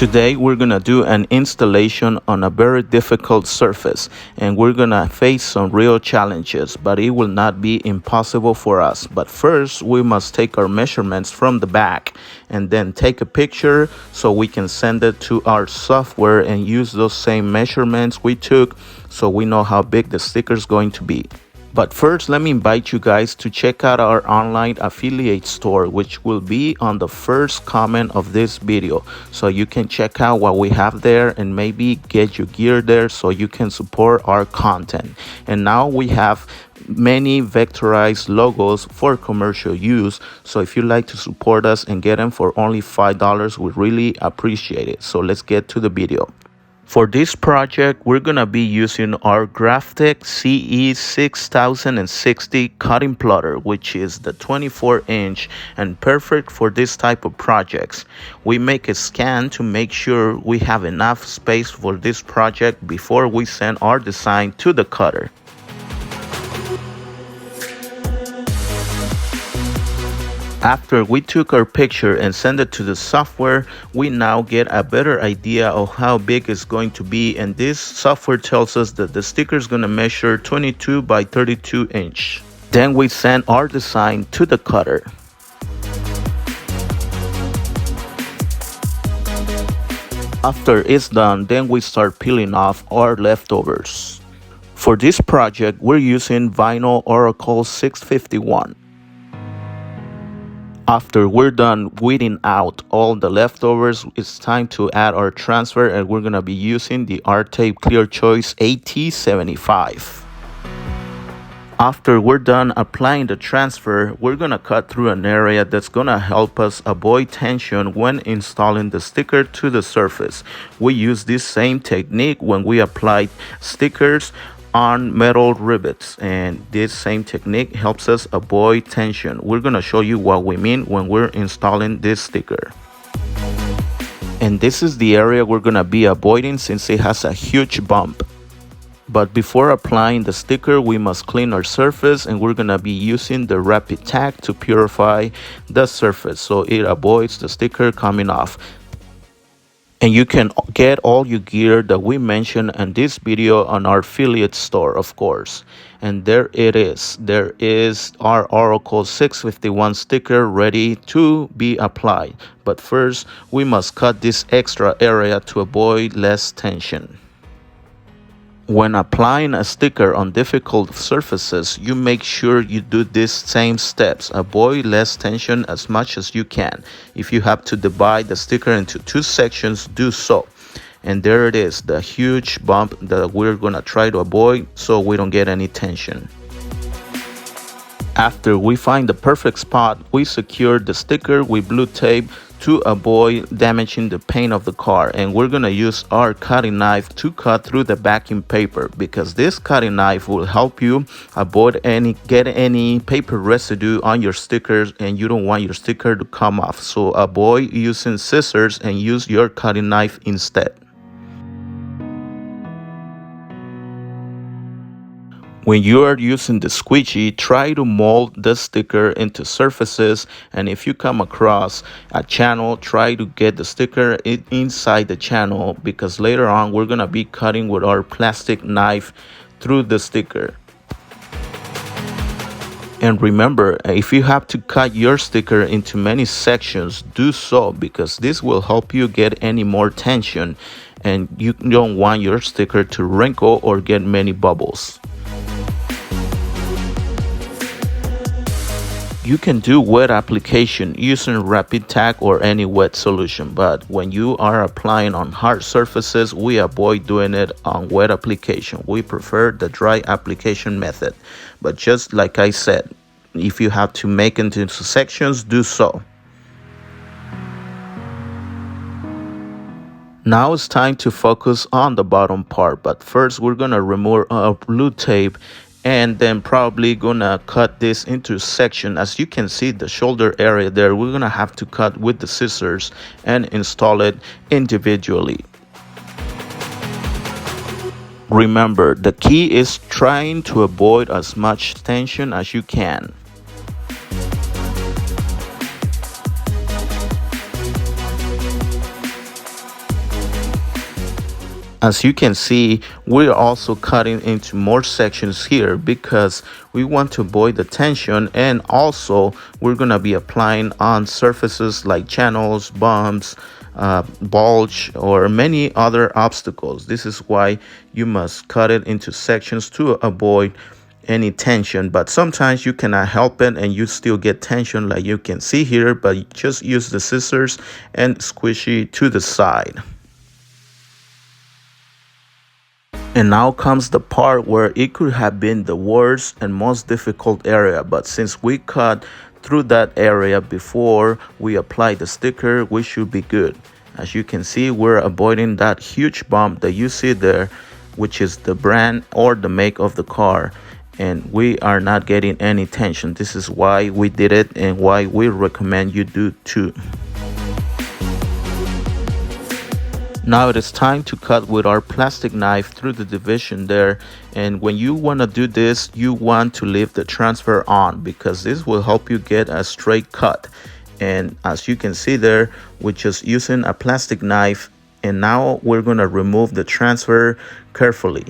Today we're gonna do an installation on a very difficult surface, and we're gonna face some real challenges, but it will not be impossible for us. But first we must take our measurements from the back and then take a picture so we can send it to our software and use those same measurements we took so we know how big the sticker is going to be. But first, let me invite you guys to check out our online affiliate store, which will be on the first comment of this video. So you can check out what we have there and maybe get your gear there so you can support our content. And now we have many vectorized logos for commercial use. So if you'd like to support us and get them for only $5, we really appreciate it. So let's get to the video. For this project, we're going to be using our Graphtec CE6060 cutting plotter, which is the 24-inch and perfect for this type of projects. We make a scan to make sure we have enough space for this project before we send our design to the cutter. After we took our picture and sent it to the software, we now get a better idea of how big it's going to be, and this software tells us that the sticker is going to measure 22 by 32 inch. Then we send our design to the cutter. After it's done, then we start peeling off our leftovers. For this project, we're using vinyl Oracle 651. After we're done weeding out all the leftovers, it's time to add our transfer, and we're going to be using the R-Tape Clear Choice AT75. After we're done applying the transfer, we're going to cut through an area that's going to help us avoid tension when installing the sticker to the surface. We use this same technique when we apply stickers on metal rivets, and this same technique helps us avoid tension. We're going to show you what we mean when we're installing this sticker. And this is the area we're going to be avoiding since it has a huge bump. But before applying the sticker, we must clean our surface, and we're going to be using the Rapid Tack to purify the surface so it avoids the sticker coming off. And you can get all your gear that we mentioned in this video on our affiliate store, of course. And there it is. There is our Oracle 651 sticker ready to be applied. But first, we must cut this extra area to avoid less tension. When applying a sticker on difficult surfaces, you make sure you do these same steps. Avoid less tension as much as you can. If you have to divide the sticker into two sections, do so. And there it is, the huge bump that we're going to try to avoid so we don't get any tension. After we find the perfect spot, we secure the sticker with blue tape to avoid damaging the paint of the car, and we're going to use our cutting knife to cut through the backing paper, because this cutting knife will help you avoid get any paper residue on your stickers, and you don't want your sticker to come off. So avoid using scissors and use your cutting knife instead. When you are using the squeegee, try to mold the sticker into surfaces, and if you come across a channel, try to get the sticker inside the channel, because later on we're going to be cutting with our plastic knife through the sticker. And remember, if you have to cut your sticker into many sections, do so, because this will help you get any more tension, and you don't want your sticker to wrinkle or get many bubbles. You can do wet application using Rapid Tack or any wet solution, but when you are applying on hard surfaces, we avoid doing it on wet application. We prefer the dry application method. But just like I said, if you have to make it into sections, do so. Now it's time to focus on the bottom part, but first we're going to remove our blue tape, and then probably gonna cut this into section. As you can see, the shoulder area there, we're gonna have to cut with the scissors and install it individually. Remember, the key is trying to avoid as much tension as you can. As you can see, we're also cutting into more sections here because we want to avoid the tension, and also we're going to be applying on surfaces like channels, bumps, bulge, or many other obstacles. This is why you must cut it into sections to avoid any tension, but sometimes you cannot help it and you still get tension like you can see here, but just use the scissors and squish it to the side. And now comes the part where it could have been the worst and most difficult area, but since we cut through that area before we apply the sticker, we should be good. As you can see, we're avoiding that huge bump that you see there, which is the brand or the make of the car, and we are not getting any tension. This is why we did it and why we recommend you do too. Now it is time to cut with our plastic knife through the division there, and when you want to do this, you want to leave the transfer on because this will help you get a straight cut. And as you can see there, we're just using a plastic knife, and now we're going to remove the transfer carefully.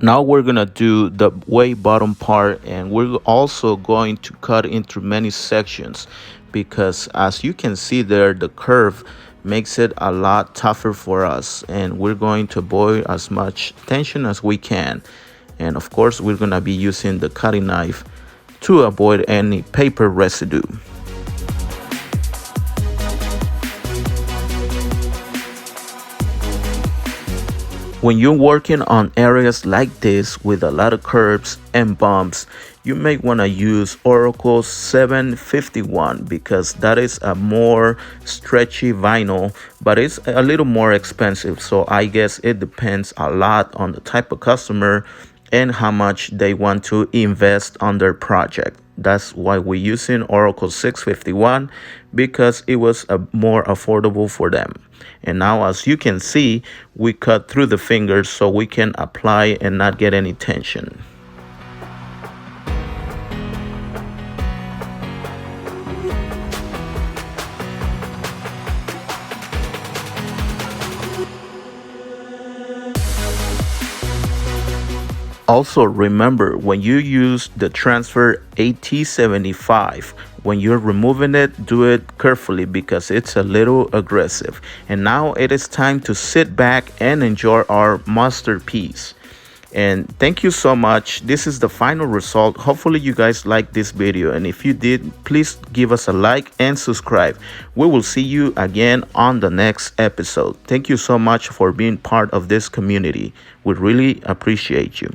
Now we're gonna do the way bottom part, and we're also going to cut into many sections because as you can see there, the curve makes it a lot tougher for us, and we're going to avoid as much tension as we can. And of course, we're gonna be using the cutting knife to avoid any paper residue. When you're working on areas like this with a lot of curves and bumps, you may want to use Oracle 751 because that is a more stretchy vinyl, but it's a little more expensive. So I guess it depends a lot on the type of customer and how much they want to invest on their project. That's why we're using Oracle 651 because it was more affordable for them. And now as you can see, we cut through the fingers so we can apply and not get any tension. Also remember, when you use the transfer AT75, when you're removing it, do it carefully because it's a little aggressive. And now it is time to sit back and enjoy our masterpiece. And thank you so much. This is the final result. Hopefully you guys liked this video, and if you did, please give us a like and subscribe. We will see you again on the next episode. Thank you so much for being part of this community. We really appreciate you.